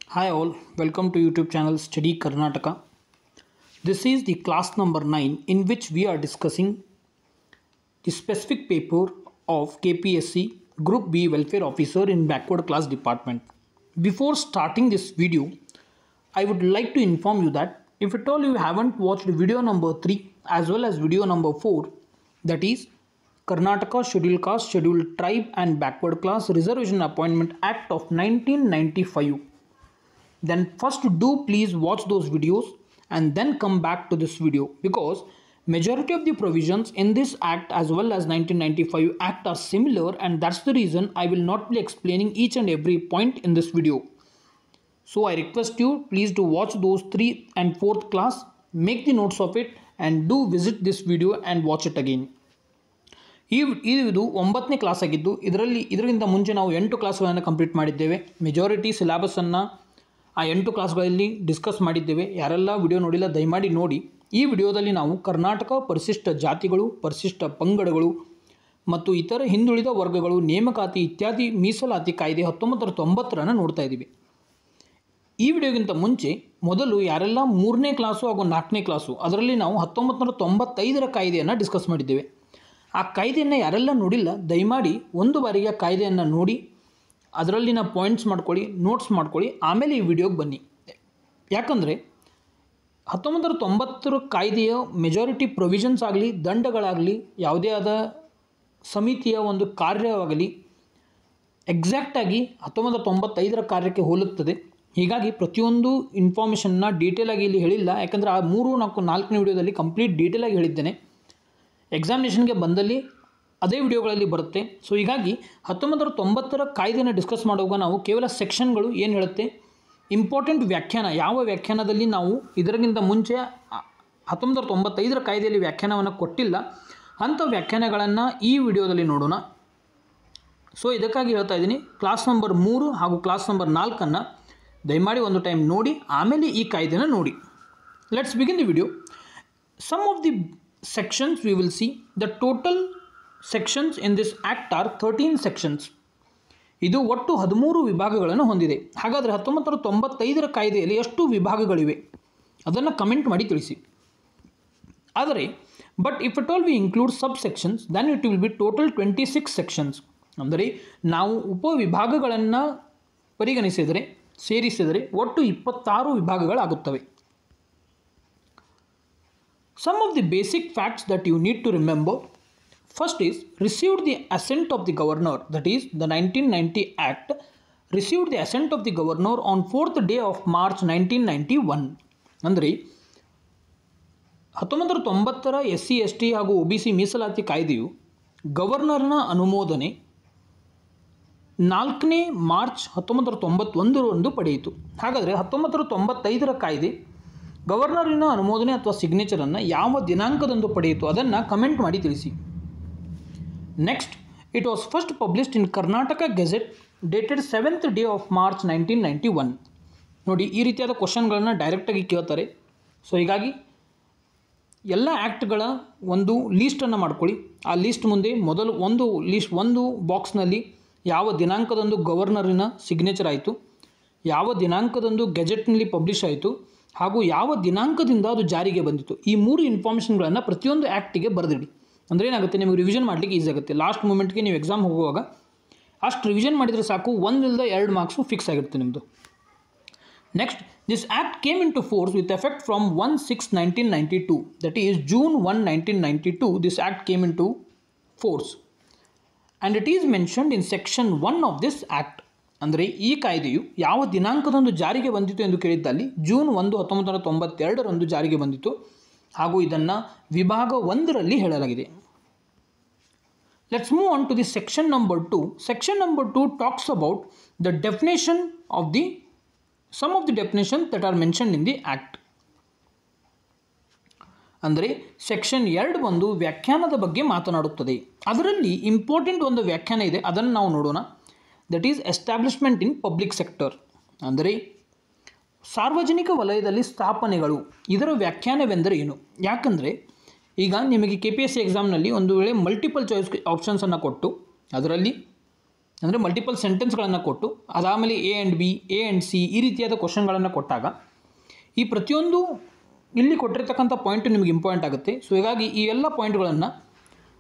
Hi all, welcome to YouTube channel Study Karnataka. This is the class number 9 in which we are discussing the specific paper of KPSC Group B Welfare Officer in Backward Class Department. Before starting this video, I would like to inform you that if at all you haven't watched video number 3 as well as video number 4, that is Karnataka Scheduled Caste, Scheduled Tribe and Backward Class Reservation Appointment Act of 1995, then first do please watch those videos and then come back to this video, because majority of the provisions in this act as well as 1995 act are similar, and that's the reason I will not be explaining each and every point in this video. So I request you please to watch those 3 and 4th class, make the notes of it and do visit this video and watch it again. ಇದು 9ನೇ class ಆಗಿದ್ದು ಇದರಿಂದ ಮುಂಚೆ ನಾವು 8 ಕ್ಲಾಸ್ಗಳನ್ನು complete ಮಾಡಿದ್ದೇವೆ. Majority ಸಿಲೆಬಸನ್ನು ಆ 8 ಕ್ಲಾಸ್ಗಳಲ್ಲಿ discuss ಮಾಡಿದ್ದೇವೆ. ಯಾರೆಲ್ಲ ವಿಡಿಯೋ ನೋಡಿಲ್ಲ ದಯಮಾಡಿ ನೋಡಿ. ಈ ವಿಡಿಯೋದಲ್ಲಿ ನಾವು ಕರ್ನಾಟಕ ಪರಿಶಿಷ್ಟ ಜಾತಿಗಳು, ಪರಿಶಿಷ್ಟ ಪಂಗಡಗಳು ಮತ್ತು ಇತರ ಹಿಂದುಳಿದ ವರ್ಗಗಳು ನೇಮಕಾತಿ ಇತ್ಯಾದಿ ಮೀಸಲಾತಿ ಕಾಯ್ದೆ 1990 ನೋಡ್ತಾ ಇದ್ದೀವಿ. ಈ ವಿಡಿಯೋಗಿಂತ ಮುಂಚೆ ಮೊದಲು ಯಾರೆಲ್ಲ 3ನೇ ಕ್ಲಾಸು ಹಾಗೂ 4ನೇ ಕ್ಲಾಸು ಅದರಲ್ಲಿ ನಾವು 1995 ಕಾಯ್ದೆಯನ್ನು ಡಿಸ್ಕಸ್ ಮಾಡಿದ್ದೇವೆ. ಆ ಕಾಯ್ದೆಯನ್ನು ಯಾರೆಲ್ಲ ನೋಡಿಲ್ಲ ದಯಮಾಡಿ ಒಂದು ಬಾರಿಗೆ ಕಾಯ್ದೆಯನ್ನು ನೋಡಿ ಅದರಲ್ಲಿನ ಪಾಯಿಂಟ್ಸ್ ಮಾಡ್ಕೊಳ್ಳಿ, ನೋಟ್ಸ್ ಮಾಡ್ಕೊಳ್ಳಿ, ಆಮೇಲೆ ಈ ವಿಡಿಯೋಗೆ ಬನ್ನಿ. ಯಾಕಂದರೆ 1990 ಕಾಯ್ದೆಯ ಮೆಜಾರಿಟಿ ಪ್ರೊವಿಷನ್ಸ್ ಆಗಲಿ, ದಂಡಗಳಾಗಲಿ, ಯಾವುದೇ ಆದ ಸಮಿತಿಯ ಒಂದು ಕಾರ್ಯವಾಗಲಿ ಎಕ್ಸಾಕ್ಟಾಗಿ 1995 ಕಾರ್ಯಕ್ಕೆ ಹೋಲುತ್ತದೆ. ಹೀಗಾಗಿ ಪ್ರತಿಯೊಂದು ಇನ್ಫಾರ್ಮೇಷನ್ನ ಡೀಟೇಲಾಗಿ ಇಲ್ಲಿ ಹೇಳಿಲ್ಲ, ಯಾಕಂದರೆ ಆ 4ನೇ ವಿಡಿಯೋದಲ್ಲಿ ಕಂಪ್ಲೀಟ್ ಡೀಟೇಲಾಗಿ ಹೇಳಿದ್ದೇನೆ. ಎಕ್ಸಾಮಿನೇಷನ್ಗೆ ಬಂದಲ್ಲಿ ಅದೇ ವಿಡಿಯೋಗಳಲ್ಲಿ ಬರುತ್ತೆ. ಸೊ ಹೀಗಾಗಿ 1990 ಕಾಯ್ದೆಯನ್ನು ಡಿಸ್ಕಸ್ ಮಾಡುವಾಗ ನಾವು ಕೇವಲ ಸೆಕ್ಷನ್ಗಳು ಏನು ಹೇಳುತ್ತೆ, ಇಂಪಾರ್ಟೆಂಟ್ ವ್ಯಾಖ್ಯಾನ, ಯಾವ ವ್ಯಾಖ್ಯಾನದಲ್ಲಿ ನಾವು ಇದರಿಗಿಂತ ಮುಂಚೆ 1995 ಕಾಯ್ದೆಯಲ್ಲಿ ವ್ಯಾಖ್ಯಾನವನ್ನು ಕೊಟ್ಟಿಲ್ಲ ಅಂಥ ವ್ಯಾಖ್ಯಾನಗಳನ್ನು ಈ ವಿಡಿಯೋದಲ್ಲಿ ನೋಡೋಣ. ಸೊ ಇದಕ್ಕಾಗಿ ಹೇಳ್ತಾ ಇದ್ದೀನಿ, ಕ್ಲಾಸ್ ನಂಬರ್ 3 ಹಾಗೂ ಕ್ಲಾಸ್ ನಂಬರ್ 4 ದಯಮಾಡಿ ಒಂದು ಟೈಮ್ ನೋಡಿ ಆಮೇಲೆ ಈ ಕಾಯ್ದೆನ ನೋಡಿ. Let's begin the video. Some of the sections we will see. The total sections in this act are 13 sections. ಇದು ಒಟ್ಟು 13 ವಿಭಾಗಗಳನ್ನು ಹೊಂದಿದೆ. ಹಾಗಾದರೆ 1995 ಕಾಯ್ದೆಯಲ್ಲಿ ಎಷ್ಟು ವಿಭಾಗಗಳಿವೆ ಅದನ್ನು ಕಮೆಂಟ್ ಮಾಡಿ ತಿಳಿಸಿ. ಆದರೆ but if at all we include sub sections then it will be total 26 sections. ಅಂದರೆ ನಾವು ಉಪವಿಭಾಗಗಳನ್ನು ಸೇರಿಸಿದರೆ ಒಟ್ಟು 26 ವಿಭಾಗಗಳಾಗುತ್ತವೆ. Some of the basic facts that you need to remember. First is received the assent of the governor, that is the 1990 Act received the assent of the governor on 4th day of March 1991. ಅಂದರೆ 1990 SC ST ಹಾಗೂ OBC ಮೀಸಲಾತಿ ಕಾಯ್ದೆಯು ಗವರ್ನರ್ನ ಅನುಮೋದನೆ 4ನೇ March 1991 ಪಡೆಯಿತು. ಹಾಗಾದರೆ 1995 ಕಾಯ್ದೆ ಗವರ್ನರಿನ ಅನುಮೋದನೆ ಅಥವಾ ಸಿಗ್ನೇಚರನ್ನು ಯಾವ ದಿನಾಂಕದಂದು ಪಡೆಯಿತು ಅದನ್ನು ಕಮೆಂಟ್ ಮಾಡಿ ತಿಳಿಸಿ. Next, it was first published in Karnataka gazette dated 7th day of March 1991. ನೋಡಿ, ಈ ರೀತಿಯಾದ ಕ್ವಶನ್ಗಳನ್ನು ಡೈರೆಕ್ಟಾಗಿ ಕೇಳ್ತಾರೆ. ಸೊ ಹೀಗಾಗಿ ಎಲ್ಲ ಆ್ಯಕ್ಟ್ಗಳ ಒಂದು ಲೀಸ್ಟನ್ನು ಮಾಡ್ಕೊಳ್ಳಿ. ಆ ಲೀಸ್ಟ್ ಮುಂದೆ ಮೊದಲು ಒಂದು ಬಾಕ್ಸ್ನಲ್ಲಿ ಯಾವ ದಿನಾಂಕದಂದು ಗವರ್ನರಿನ ಸಿಗ್ನೇಚರ್ ಆಯಿತು, ಯಾವ ದಿನಾಂಕದಂದು ಗೆಜೆಟ್ನಲ್ಲಿ ಪಬ್ಲಿಷ್ ಆಯಿತು ಹಾಗೂ ಯಾವ ದಿನಾಂಕದಿಂದ ಅದು ಜಾರಿಗೆ ಬಂದಿತ್ತು, ಈ 3 ಇನ್ಫಾರ್ಮೇಷನ್ಗಳನ್ನು ಪ್ರತಿಯೊಂದು ಆ್ಯಕ್ಟಿಗೆ ಬರೆದಿಡಿ. ಅಂದರೆ ಏನಾಗುತ್ತೆ, ನಿಮಗೆ ರಿವಿಷನ್ ಮಾಡಲಿಕ್ಕೆ ಈಸಿ ಆಗುತ್ತೆ. ಲಾಸ್ಟ್ ಮೂಮೆಂಟ್ಗೆ ನೀವು ಎಕ್ಸಾಮ್ ಹೋಗುವಾಗ ಅಷ್ಟು ರಿವಿಷನ್ ಮಾಡಿದರೆ ಸಾಕು, 1 ಇಲ್ಲದ 2 ಮಾರ್ಕ್ಸು ಫಿಕ್ಸ್ ಆಗಿರುತ್ತೆ ನಿಮ್ಮದು. Next, this act came into force with effect from 1/6/1992, that is June 1, 1992 this act came into force and it is mentioned in section 1 of this act. ಅಂದರೆ ಈ ಕಾಯ್ದೆಯು ಯಾವ ದಿನಾಂಕದಂದು ಜಾರಿಗೆ ಬಂದಿತು ಎಂದು ಕೇಳಿದ್ದಲ್ಲಿ June 1, 1992 ಜಾರಿಗೆ ಬಂದಿತು ಹಾಗೂ ಇದನ್ನು ವಿಭಾಗ 1ರಲ್ಲಿ ಹೇಳಲಾಗಿದೆ. Let's move on to the section number 2. Section number 2 talks about the definition of the some of the definition that are mentioned in the act. ಅಂದರೆ ಸೆಕ್ಷನ್ 2 ಬಂದು ವ್ಯಾಖ್ಯಾನದ ಬಗ್ಗೆ ಮಾತನಾಡುತ್ತದೆ. ಅದರಲ್ಲಿ ಇಂಪಾರ್ಟೆಂಟ್ ಒಂದು ವ್ಯಾಖ್ಯಾನ ಇದೆ, ಅದನ್ನು ನಾವು ನೋಡೋಣ. That is establishment in public sector. ಅಂದರೆ ಸಾರ್ವಜನಿಕ ವಲಯದಲ್ಲಿ ಸ್ಥಾಪನೆಗಳು, ಇದರ ವ್ಯಾಖ್ಯಾನವೆಂದರೆ ಏನು? ಯಾಕಂದರೆ ಈಗ ನಿಮಗೆ KPSC ಎಕ್ಸಾಮ್ನಲ್ಲಿ ಒಂದು ವೇಳೆ ಮಲ್ಟಿಪಲ್ ಚಾಯ್ಸ್ ಆಪ್ಷನ್ಸನ್ನು ಕೊಟ್ಟು ಅದರಲ್ಲಿ ಅಂದರೆ ಮಲ್ಟಿಪಲ್ ಸೆಂಟೆನ್ಸ್ಗಳನ್ನು ಕೊಟ್ಟು ಅದಾದಮೇಲೆ A and B, A and C ಈ ರೀತಿಯಾದ ಕ್ವಶನ್ಗಳನ್ನು ಕೊಟ್ಟಾಗ ಈ ಪ್ರತಿಯೊಂದು ಇಲ್ಲಿ ಕೊಟ್ಟಿರ್ತಕ್ಕಂಥ ಪಾಯಿಂಟು ನಿಮಗೆ ಇಂಪಾರ್ಟೆಂಟ್ ಆಗುತ್ತೆ. ಸೊ ಹೀಗಾಗಿ ಈ ಎಲ್ಲ ಪಾಯಿಂಟ್ಗಳನ್ನು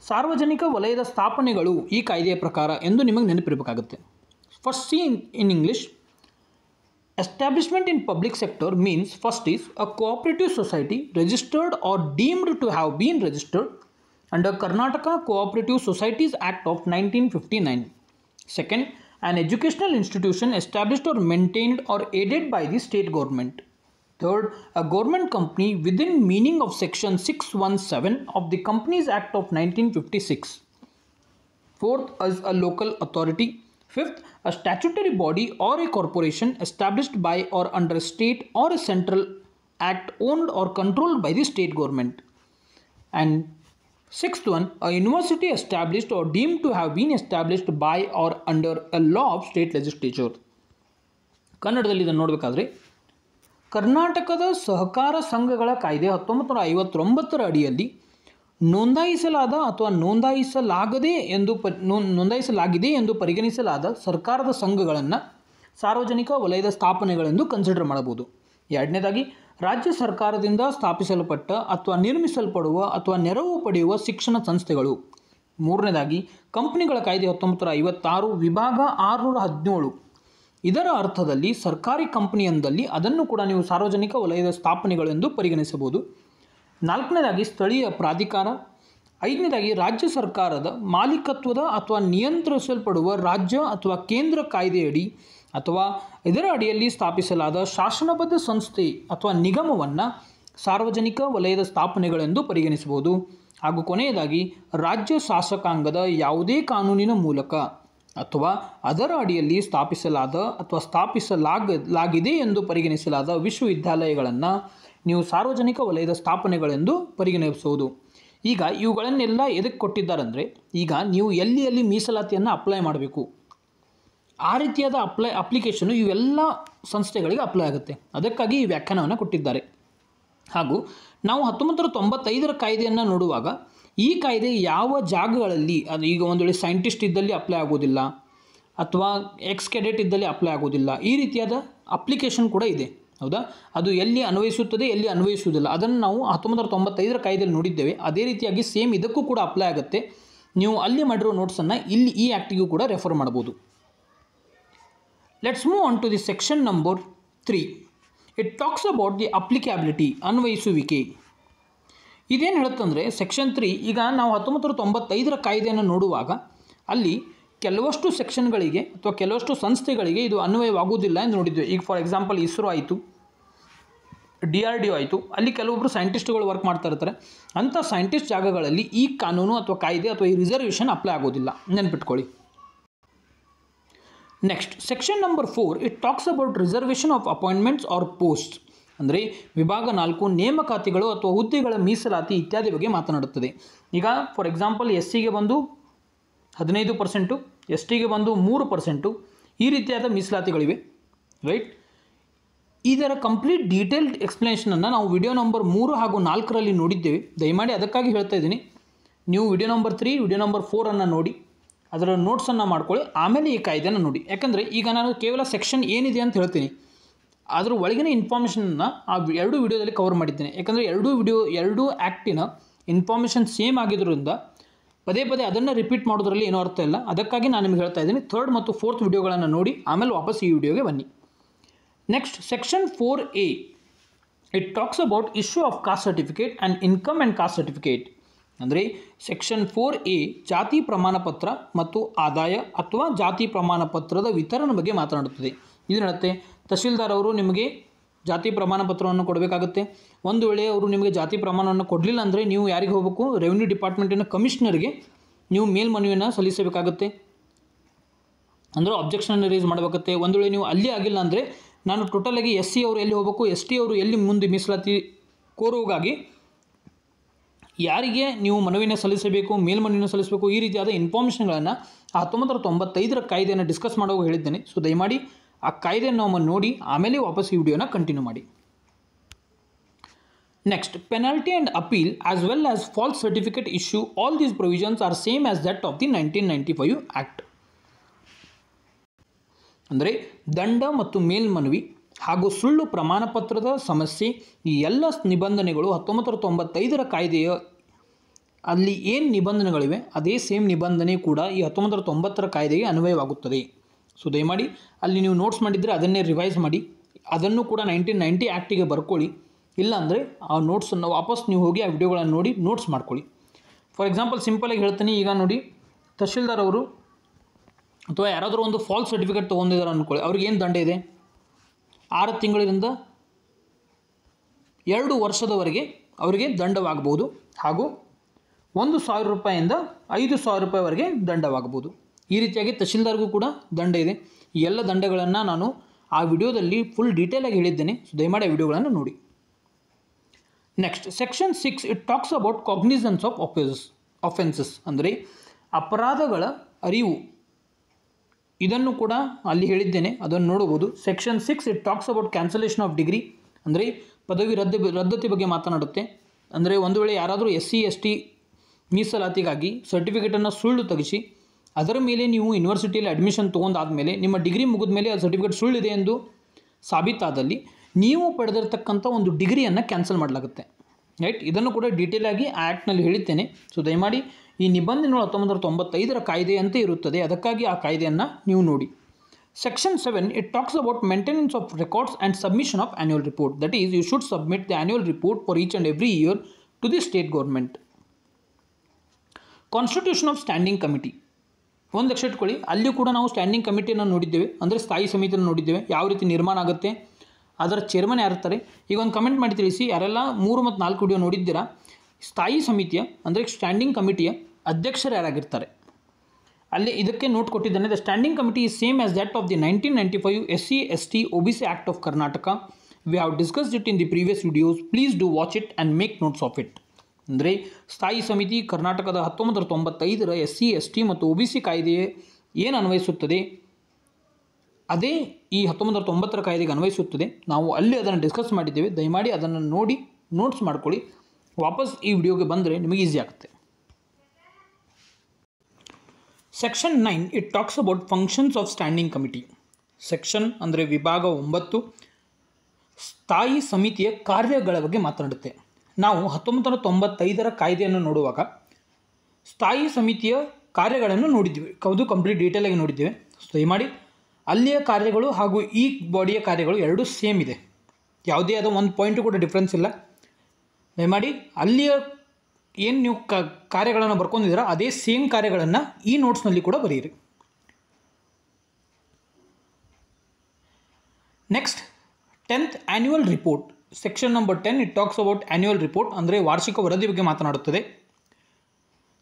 ಸಾರ್ವಜನಿಕ ವಲಯದ ಸ್ಥಾಪನೆಗಳು ಈ ಕಾಯ್ದೆಯ ಪ್ರಕಾರ ಎಂದು ನಿಮಗೆ ನೆನಪಿರಬೇಕಾಗುತ್ತೆ. First C in English. Establishment in public sector means first is a cooperative society registered or deemed to have been registered under Karnataka Cooperative Societies Act of 1959. Second, an educational institution established or maintained or aided by the state government. Third, a government company within meaning of section 617 of the Companies Act of 1956. Fourth is a local authority. Fifth, a statutory body or a corporation established by or under a state or a central act owned or controlled by the state government. And sixth one, a university established or deemed to have been established by or under a law of state legislature. ಕನ್ನಡದಲ್ಲಿ ಇದನ್ನು ನೋಡಬೇಕಾದ್ರೆ ಕರ್ನಾಟಕದ ಸಹಕಾರ ಸಂಘಗಳ ಕಾಯ್ದೆ 1959ರ ಅಡಿಯಲ್ಲಿ ನೋಂದಾಯಿಸಲಾದ ಅಥವಾ ನೋಂದಾಯಿಸಲಾಗಿದೆ ಎಂದು ಪರಿಗಣಿಸಲಾದ ಸರ್ಕಾರದ ಸಂಘಗಳನ್ನು ಸಾರ್ವಜನಿಕ ವಲಯದ ಸ್ಥಾಪನೆಗಳೆಂದು ಕನ್ಸಿಡರ್ ಮಾಡಬಹುದು. ಎರಡನೇದಾಗಿ, ರಾಜ್ಯ ಸರ್ಕಾರದಿಂದ ಸ್ಥಾಪಿಸಲ್ಪಟ್ಟ ಅಥವಾ ನಿರ್ಮಿಸಲ್ಪಡುವ ಅಥವಾ ನೆರವು ಪಡೆಯುವ ಶಿಕ್ಷಣ ಸಂಸ್ಥೆಗಳು. ಮೂರನೇದಾಗಿ, ಕಂಪನಿಗಳ ಕಾಯ್ದೆ 1956 ವಿಭಾಗ 617. ಇದರ ಅರ್ಥದಲ್ಲಿ ಸರ್ಕಾರಿ ಕಂಪನಿಯೊಂದಲ್ಲಿ ಅದನ್ನು ಕೂಡ ನೀವು ಸಾರ್ವಜನಿಕ ವಲಯದ ಸ್ಥಾಪನೆಗಳೆಂದು ಪರಿಗಣಿಸಬಹುದು. ನಾಲ್ಕನೇದಾಗಿ, ಸ್ಥಳೀಯ ಪ್ರಾಧಿಕಾರ. ಐದನೇದಾಗಿ, ರಾಜ್ಯ ಸರ್ಕಾರದ ಮಾಲೀಕತ್ವದ ಅಥವಾ ನಿಯಂತ್ರಿಸಲ್ಪಡುವ ರಾಜ್ಯ ಅಥವಾ ಕೇಂದ್ರ ಕಾಯ್ದೆಯಡಿ ಅಥವಾ ಇದರ ಅಡಿಯಲ್ಲಿ ಸ್ಥಾಪಿಸಲಾದ ಶಾಸನಬದ್ಧ ಸಂಸ್ಥೆ ಅಥವಾ ನಿಗಮವನ್ನು ಸಾರ್ವಜನಿಕ ವಲಯದ ಸ್ಥಾಪನೆಗಳೆಂದು ಪರಿಗಣಿಸಬಹುದು. ಹಾಗೂ ಕೊನೆಯದಾಗಿ, ರಾಜ್ಯ ಶಾಸಕಾಂಗದ ಯಾವುದೇ ಕಾನೂನಿನ ಮೂಲಕ ಅಥವಾ ಅದರ ಅಡಿಯಲ್ಲಿ ಸ್ಥಾಪಿಸಲಾದ ಅಥವಾ ಸ್ಥಾಪಿಸಲಾಗಿದೆ ಎಂದು ಪರಿಗಣಿಸಲಾದ ವಿಶ್ವವಿದ್ಯಾಲಯಗಳನ್ನು ನೀವು ಸಾರ್ವಜನಿಕ ವಲಯದ ಸ್ಥಾಪನೆಗಳೆಂದು ಪರಿಗಣಿಸಬಹುದು. ಈಗ ಇವುಗಳನ್ನೆಲ್ಲ ಎದಕ್ಕೆ ಕೊಟ್ಟಿದ್ದಾರೆ ಅಂದರೆ, ಈಗ ನೀವು ಎಲ್ಲಿ ಮೀಸಲಾತಿಯನ್ನು ಅಪ್ಲೈ ಮಾಡಬೇಕು ಆ ರೀತಿಯಾದ ಅಪ್ಲಿಕೇಶನು ಇವೆಲ್ಲ ಸಂಸ್ಥೆಗಳಿಗೆ ಅಪ್ಲೈ ಆಗುತ್ತೆ. ಅದಕ್ಕಾಗಿ ಈ ವ್ಯಾಖ್ಯಾನವನ್ನು ಕೊಟ್ಟಿದ್ದಾರೆ. ಹಾಗೂ ನಾವು 1995ರ ಕಾಯ್ದೆಯನ್ನು ನೋಡುವಾಗ ಈ ಕಾಯ್ದೆ ಯಾವ ಜಾಗಗಳಲ್ಲಿ, ಅದು ಈಗ ಒಂದು ವೇಳೆ ಸೈಂಟಿಸ್ಟ್ ಇದ್ದಲ್ಲಿ ಅಪ್ಲೈ ಆಗೋದಿಲ್ಲ ಅಥವಾ ಎಕ್ಸ್ ಕೆಡೆಟ್ ಇದ್ದಲ್ಲಿ ಅಪ್ಲೈ ಆಗೋದಿಲ್ಲ, ಈ ರೀತಿಯಾದ ಅಪ್ಲಿಕೇಶನ್ ಕೂಡ ಇದೆ. ಹೌದಾ? ಅದು ಎಲ್ಲಿ ಅನ್ವಯಿಸುತ್ತದೆ, ಎಲ್ಲಿ ಅನ್ವಯಿಸುವುದಿಲ್ಲ, ಅದನ್ನು ನಾವು 1995ರ ಕಾಯ್ದೆಯಲ್ಲಿ ನೋಡಿದ್ದೇವೆ. ಅದೇ ರೀತಿಯಾಗಿ ಸೇಮ್ ಇದಕ್ಕೂ ಕೂಡ ಅಪ್ಲೈ ಆಗುತ್ತೆ. ನೀವು ಅಲ್ಲಿ ಮಾಡಿರೋ ನೋಟ್ಸನ್ನು ಇಲ್ಲಿ ಈ ಆ್ಯಕ್ಟಿಗೂ ಕೂಡ ರೆಫರ್ ಮಾಡ್ಬೋದು. Let's move on to the section number 3. It talks about the applicability, ಅನ್ವಯಿಸುವಿಕೆ. ಇದೇನು ಹೇಳುತ್ತಂದರೆ ಸೆಕ್ಷನ್ 3, ಈಗ ನಾವು 1995ರ ಕಾಯ್ದೆಯನ್ನು ನೋಡುವಾಗ ಅಲ್ಲಿ ಕೆಲವಷ್ಟು ಸೆಕ್ಷನ್ಗಳಿಗೆ ಅಥವಾ ಕೆಲವಷ್ಟು ಸಂಸ್ಥೆಗಳಿಗೆ ಇದು ಅನ್ವಯವಾಗುವುದಿಲ್ಲ ಎಂದು ನೋಡಿದ್ವಿ. ಈಗ ಫಾರ್ ಎಕ್ಸಾಂಪಲ್ ಇಸ್ರೋ ಆಯಿತು, DRDO ಆಯಿತು, ಅಲ್ಲಿ ಕೆಲವೊಬ್ಬರು ಸೈಂಟಿಸ್ಟ್ಗಳು ವರ್ಕ್ ಮಾಡ್ತಾ ಇರ್ತಾರೆ. ಅಂಥ ಸೈಂಟಿಸ್ಟ್ ಜಾಗಗಳಲ್ಲಿ ಈ ಕಾನೂನು ಅಥವಾ ಕಾಯ್ದೆ ಅಥವಾ ಈ ರಿಸರ್ವೇಷನ್ ಅಪ್ಲೈ ಆಗೋದಿಲ್ಲ, ನೆನ್ಪಿಟ್ಕೊಳ್ಳಿ. Next section number 4, it talks about reservation of appointments or post. ಅಂದರೆ ವಿಭಾಗ 4 ನೇಮಕಾತಿಗಳು ಅಥವಾ ಹುದ್ದೆಗಳ ಮೀಸಲಾತಿ ಇತ್ಯಾದಿ ಬಗ್ಗೆ ಮಾತನಾಡುತ್ತದೆ. ಈಗ ಫಾರ್ ಎಕ್ಸಾಂಪಲ್ SCಗೆ ಬಂದು 15%, STಗೆ ಬಂದು 3%, ಈ ರೀತಿಯಾದ ಮೀಸಲಾತಿಗಳಿವೆ. ರೈಟ್? ಇದರ ಕಂಪ್ಲೀಟ್ ಡೀಟೇಲ್ಡ್ ಎಕ್ಸ್ಪ್ಲನೇಷನನ್ನು ನಾವು ವಿಡಿಯೋ ನಂಬರ್ 3 ಹಾಗೂ 4ರಲ್ಲಿ ನೋಡಿದ್ದೇವೆ. ದಯಮಾಡಿ ಅದಕ್ಕಾಗಿ ಹೇಳ್ತಾ ಇದ್ದೀನಿ, ನೀವು ವಿಡಿಯೋ ನಂಬರ್ 3, ವಿಡಿಯೋ ನಂಬರ್ 4ಅನ್ನು ನೋಡಿ, ಅದರ ನೋಟ್ಸನ್ನು ಮಾಡ್ಕೊಳ್ಳಿ, ಆಮೇಲೆ ಈ ಕಾಯ್ದೆಯನ್ನು ನೋಡಿ. ಯಾಕಂದರೆ ಈಗ ನಾನು ಕೇವಲ ಸೆಕ್ಷನ್ ಏನಿದೆ ಅಂತ ಹೇಳ್ತೀನಿ, ಅದರ ಒಳಗಿನ ಇನ್ಫಾರ್ಮೇಷನನ್ನು ಆ 2 ವಿಡಿಯೋದಲ್ಲಿ ಕವರ್ ಮಾಡಿದ್ದೇನೆ. ಯಾಕಂದರೆ ಎರಡೂ ಆ್ಯಕ್ಟಿನ ಇನ್ಫಾರ್ಮೇಷನ್ ಸೇಮ್ ಆಗಿದ್ದರಿಂದ ಪದೇ ಅದನ್ನು ರಿಪೀಟ್ ಮಾಡೋದ್ರಲ್ಲಿ ಏನೋ ಅರ್ಥ ಇಲ್ಲ. ಅದಕ್ಕಾಗಿ ನಾನು ನಿಮಗೆ ಹೇಳ್ತಾ ಇದ್ದೀನಿ, 3rd ಮತ್ತು 4th ವಿಡಿಯೋಗಳನ್ನು ನೋಡಿ ಆಮೇಲೆ ವಾಪಸ್ ಈ ವಿಡಿಯೋಗೆ ಬನ್ನಿ. Next section 4A, it talks about issue of caste certificate and income and caste certificate. ಅಂದರೆ ಸೆಕ್ಷನ್ 4A ಜಾತಿ ಪ್ರಮಾಣ ಪತ್ರ ಮತ್ತು ಆದಾಯ ಅಥವಾ ಜಾತಿ ಪ್ರಮಾಣ ಪತ್ರದ ವಿತರಣೆ ಬಗ್ಗೆ ಮಾತನಾಡುತ್ತದೆ. ಇದು ಹೇಳುತ್ತೆ, ತಹಶೀಲ್ದಾರ್ ಅವರು ನಿಮಗೆ ಜಾತಿ ಪ್ರಮಾಣ ಪತ್ರವನ್ನು ಕೊಡಬೇಕಾಗುತ್ತೆ. ಒಂದು ವೇಳೆ ಅವರು ನಿಮಗೆ ಜಾತಿ ಪ್ರಮಾಣವನ್ನು ಕೊಡಲಿಲ್ಲ ಅಂದರೆ ನೀವು ಯಾರಿಗೆ ಹೋಗಬೇಕು? ರೆವಿನ್ಯೂ ಡಿಪಾರ್ಟ್ಮೆಂಟಿನ ಕಮಿಷನರ್ಗೆ ನೀವು ಮೇಲ್ಮನವಿಯನ್ನು ಸಲ್ಲಿಸಬೇಕಾಗುತ್ತೆ. ಅಂದರೆ ಅಬ್ಜೆಕ್ಷನನ್ನು ರೇಸ್ ಮಾಡಬೇಕಾಗುತ್ತೆ. ಒಂದು ವೇಳೆ ನೀವು ಅಲ್ಲಿ ಆಗಿಲ್ಲ ಅಂದರೆ ನಾನು ಟೋಟಲಾಗಿ SC ಅವರು ಎಲ್ಲಿ ಹೋಗಬೇಕು, ST ಅವರು ಎಲ್ಲಿ ಮುಂದೆ ಮೀಸಲಾತಿ ಕೋರುವುಗಾಗಿ ಯಾರಿಗೆ ನೀವು ಮನವಿನ ಸಲ್ಲಿಸಬೇಕು, ಮೇಲ್ಮನವಿಯನ್ನು ಸಲ್ಲಿಸಬೇಕು, ಈ ರೀತಿಯಾದ ಇನ್ಫಾರ್ಮೇಷನ್ಗಳನ್ನು 1995ರ ಕಾಯ್ದೆಯನ್ನು ಡಿಸ್ಕಸ್ ಮಾಡುವಾಗ ಹೇಳಿದ್ದೇನೆ. ಸೊ ದಯಮಾಡಿ ಆ ಕಾಯ್ದೆಯನ್ನು ನಾವು ನೋಡಿ ಆಮೇಲೆ ವಾಪಸ್ ಈ ವಿಡಿಯೋನ ಕಂಟಿನ್ಯೂ ಮಾಡಿ. Next, penalty and appeal as well as false certificate issue, all these provisions are same as that of the 1995 act. ಅಂದರೆ ದಂಡ ಮತ್ತು ಮೇಲ್ಮನವಿ ಹಾಗೂ ಸುಳ್ಳು ಪ್ರಮಾಣಪತ್ರದ ಸಮಸ್ಯೆ ಈ ಎಲ್ಲ ನಿಬಂಧನೆಗಳು 1995ರ ಕಾಯ್ದೆಯ ಅಲ್ಲಿ ಏನು ನಿಬಂಧನೆಗಳಿವೆ ಅದೇ ಸೇಮ್ ನಿಬಂಧನೆ ಕೂಡ ಈ 1990ರ ಕಾಯ್ದೆಗೆ ಅನ್ವಯವಾಗುತ್ತದೆ. ಸೊ ದಯಮಾಡಿ ಅಲ್ಲಿ ನೀವು ನೋಟ್ಸ್ ಮಾಡಿದರೆ ಅದನ್ನೇ ರಿವೈಸ್ ಮಾಡಿ, ಅದನ್ನು ಕೂಡ 1990 ಆ್ಯಕ್ಟಿಗೆ ಬರ್ಕೊಳ್ಳಿ. ಇಲ್ಲಾಂದರೆ ಆ ನೋಟ್ಸನ್ನು ವಾಪಸ್ ನೀವು ಹೋಗಿ ಆ ವಿಡಿಯೋಗಳನ್ನು ನೋಡಿ ನೋಟ್ಸ್ ಮಾಡ್ಕೊಳ್ಳಿ. ಫಾರ್ ಎಕ್ಸಾಂಪಲ್ ಸಿಂಪಲಾಗಿ ಹೇಳ್ತೀನಿ, ಈಗ ನೋಡಿ ತಹಶೀಲ್ದಾರ್ ಅವರು ಅಥವಾ ಯಾರಾದರೂ ಒಂದು ಫಾಲ್ಸ್ ಸರ್ಟಿಫಿಕೇಟ್ ತೊಗೊಂಡಿದ್ದಾರೆ ಅಂದ್ಕೊಳ್ಳಿ, ಅವ್ರಿಗೇನು ದಂಡ ಇದೆ? 6 ತಿಂಗಳಿಂದ 2 ವರ್ಷದವರೆಗೆ ಅವರಿಗೆ ದಂಡವಾಗಬಹುದು ಹಾಗೂ 1,000 ರೂಪಾಯಿಂದ 5,000 ರೂಪಾಯಿವರೆಗೆ ದಂಡವಾಗಬಹುದು. ಈ ರೀತಿಯಾಗಿ ತಹಶೀಲ್ದಾರ್ಗೂ ಕೂಡ ದಂಡ ಇದೆ. ಈ ಎಲ್ಲ ದಂಡಗಳನ್ನು ನಾನು ಆ ವಿಡಿಯೋದಲ್ಲಿ ಫುಲ್ ಡೀಟೇಲಾಗಿ ಹೇಳಿದ್ದೇನೆ. ಸೊ ದಯಮಾಡಿ ಆ ವಿಡಿಯೋಗಳನ್ನು ನೋಡಿ. Next section 6 it talks about ಕಾಗ್ನಿಸನ್ಸ್ of offences, ಅಂದರೆ ಅಪರಾಧಗಳ ಅರಿವು. ಇದನ್ನು ಕೂಡ ಅಲ್ಲಿ ಹೇಳಿದ್ದೇನೆ, ಅದನ್ನು ನೋಡಬಹುದು. Section 6 it talks about cancellation of degree, ಅಂದರೆ ಪದವಿ ರದ್ದತಿ ಬಗ್ಗೆ ಮಾತನಾಡುತ್ತೆ. ಅಂದರೆ ಒಂದು ವೇಳೆ ಯಾರಾದರೂ SC ST ಮೀಸಲಾತಿಗಾಗಿ ಸರ್ಟಿಫಿಕೇಟನ್ನು ಸುಳ್ಳು ತೆಗೆಸಿ ಅದರ ಮೇಲೆ ನೀವು ಯೂನಿವರ್ಸಿಟಿಯಲ್ಲಿ ಅಡ್ಮಿಷನ್ ತೊಗೊಂಡಾದಮೇಲೆ ನಿಮ್ಮ ಡಿಗ್ರಿ ಮುಗಿದ ಮೇಲೆ ಆ ಸರ್ಟಿಫಿಕೇಟ್ ಸುಳ್ಳಿದೆ ಎಂದು ಸಾಬೀತಾದಲ್ಲಿ ನೀವು ಪಡೆದಿರತಕ್ಕಂಥ ಒಂದು ಡಿಗ್ರಿಯನ್ನು ಕ್ಯಾನ್ಸಲ್ ಮಾಡಲಾಗುತ್ತೆ. ರೈಟ್, ಇದನ್ನು ಕೂಡ ಡೀಟೇಲಾಗಿ ಆ ಆ್ಯಕ್ಟ್ನಲ್ಲಿ ಹೇಳಿದ್ದೇನೆ. ಸೊ ದಯಮಾಡಿ ಈ ನಿಬಂಧನೆಗಳು 1995ರ ಕಾಯ್ದೆಯಂತೆ ಇರುತ್ತದೆ, ಅದಕ್ಕಾಗಿ ಆ ಕಾಯ್ದೆಯನ್ನು ನೀವು ನೋಡಿ. Section 7 it talks about maintenance of records and submission of annual report. That is you should submit the annual report for each and every year to the state government. Constitution of standing committee ಒಂದು ಲಕ್ಷ ಇಟ್ಕೊಳ್ಳಿ, ಅಲ್ಲಿ ಕೂಡ ನಾವು standing ಕಮಿಟಿಯನ್ನು ನೋಡಿದ್ದೇವೆ, ಅಂದರೆ ಸ್ಥಾಯಿ ಸಮಿತಿಯನ್ನು ನೋಡಿದ್ದೇವೆ. ಯಾವ ರೀತಿ ನಿರ್ಮಾಣ ಆಗುತ್ತೆ, ಅದರ ಚೇರ್ಮನ್ ಯಾರಿರ್ತಾರೆ. ಈಗ ಒಂದು ಕಮೆಂಟ್ ಮಾಡಿ ತಿಳಿಸಿ, ಯಾರೆಲ್ಲ 3 ಮತ್ತು 4 ವಿಡಿಯೋ ನೋಡಿದ್ದೀರಾ, ಸ್ಥಾಯಿ ಸಮಿತಿಯ ಅಂದರೆ ಸ್ಟ್ಯಾಂಡಿಂಗ್ ಕಮಿಟಿಯ ಅಧ್ಯಕ್ಷರು ಯಾರಾಗಿರ್ತಾರೆ ಅಲ್ಲಿ ಇದಕ್ಕೆ ನೋಟ್ ಕೊಟ್ಟಿದ್ದಾನೆ. The standing committee is same as that of the 1995 SC ST OBC act of Karnataka. We have discussed it in the previous videos, please do watch it and make notes of it. ಅಂದರೆ ಸ್ಥಾಯಿ ಸಮಿತಿ ಕರ್ನಾಟಕದ 1995ರ SC ST ಮತ್ತು OBC ಕಾಯ್ದೆ ಏನು ಅನ್ವಯಿಸುತ್ತದೆ ಅದೇ ಈ 1990ರ ಕಾಯ್ದೆಗೆ ಅನ್ವಯಿಸುತ್ತದೆ. ನಾವು ಅಲ್ಲಿ ಅದನ್ನು ಡಿಸ್ಕಸ್ ಮಾಡಿದ್ದೇವೆ. ದಯಮಾಡಿ ಅದನ್ನು ನೋಡಿ ನೋಟ್ಸ್ ಮಾಡ್ಕೊಳ್ಳಿ, ವಾಪಸ್ ಈ ವಿಡಿಯೋಗೆ ಬಂದರೆ ನಿಮಗೆ ಈಸಿ ಆಗುತ್ತೆ. Section 9 it talks about functions of standing committee. Section ಅಂದರೆ ವಿಭಾಗ 9 ಸ್ಥಾಯಿ ಸಮಿತಿಯ ಕಾರ್ಯಗಳ ಬಗ್ಗೆ ಮಾತನಾಡುತ್ತೆ. ನಾವು 1995ರ ಕಾಯ್ದೆಯನ್ನು ನೋಡುವಾಗ ಸ್ಥಾಯಿ ಸಮಿತಿಯ ಕಾರ್ಯಗಳನ್ನು ನೋಡಿದ್ದೇವೆ, ಅದು ಕಂಪ್ಲೀಟ್ ಡೀಟೇಲಾಗಿ ನೋಡಿದ್ದೇವೆ. ಸೊ ದಯಮಾಡಿ ಅಲ್ಲಿಯ ಕಾರ್ಯಗಳು ಹಾಗೂ ಈ ಬಾಡಿಯ ಕಾರ್ಯಗಳು ಎರಡೂ ಸೇಮ್ ಇದೆ, ಯಾವುದೇ ಆದ ಒಂದು ಪಾಯಿಂಟು ಕೂಡ ಡಿಫ್ರೆನ್ಸ್ ಇಲ್ಲ. ದಯಮಾಡಿ ಅಲ್ಲಿಯ ಏನು ನೀವು ಕಾರ್ಯಗಳನ್ನು ಬರ್ಕೊಂಡಿದ್ದೀರಾ ಅದೇ ಸೇಮ್ ಕಾರ್ಯಗಳನ್ನು ಈ ನೋಟ್ಸ್ನಲ್ಲಿ ಕೂಡ ಬರೆಯಿರಿ. Next 10th annual report. Section number 10 it talks about annual report, ಅಂದರೆ ವಾರ್ಷಿಕ ವರದಿ ಬಗ್ಗೆ ಮಾತನಾಡುತ್ತದೆ.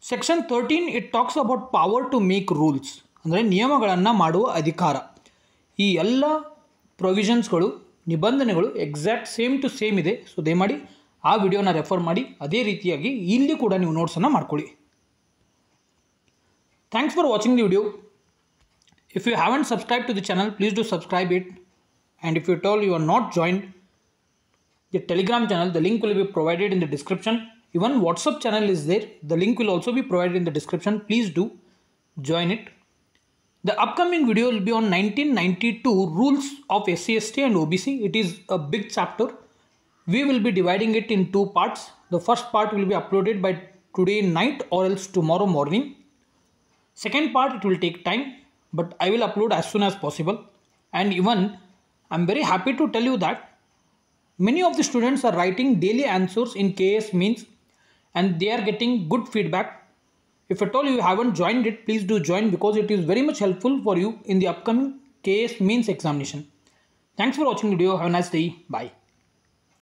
Section 13 it talks about power to make rules, ಅಂದರೆ ನಿಯಮಗಳನ್ನು ಮಾಡುವ ಅಧಿಕಾರ. ಈ ಎಲ್ಲ ಪ್ರೊವಿಷನ್ಸ್ಗಳು ನಿಬಂಧನೆಗಳು ಎಕ್ಸಾಕ್ಟ್ ಸೇಮ್ ಟು ಸೇಮ್ ಇದೆ. ಸೊ ದಯಮಾಡಿ ಆ ವಿಡಿಯೋನ ರೆಫರ್ ಮಾಡಿ, ಅದೇ ರೀತಿಯಾಗಿ ಇಲ್ಲಿ ಕೂಡ ನೀವು ನೋಟ್ಸನ್ನು ಮಾಡ್ಕೊಳ್ಳಿ. Thanks for watching the video. If you haven't subscribe to the channel, please do subscribe it. And if you told you are not joined the Telegram channel, the link will be provided in the description. Even WhatsApp channel is there, the link will also be provided in the description. Please do join it. The upcoming video will be on 1992 rules of SC ST and OBC. It is a big chapter. We will be dividing it in 2 parts. The first part will be uploaded by today night or else tomorrow morning. Second part, it will take time, but I will upload as soon as possible. And even I'm very happy to tell you that many of the students are writing daily answers in KS means and they are getting good feedback. If at all you haven't joined it, please do join, because it is very much helpful for you in the upcoming KS means examination. Thanks for watching the video. Have a nice day. Bye.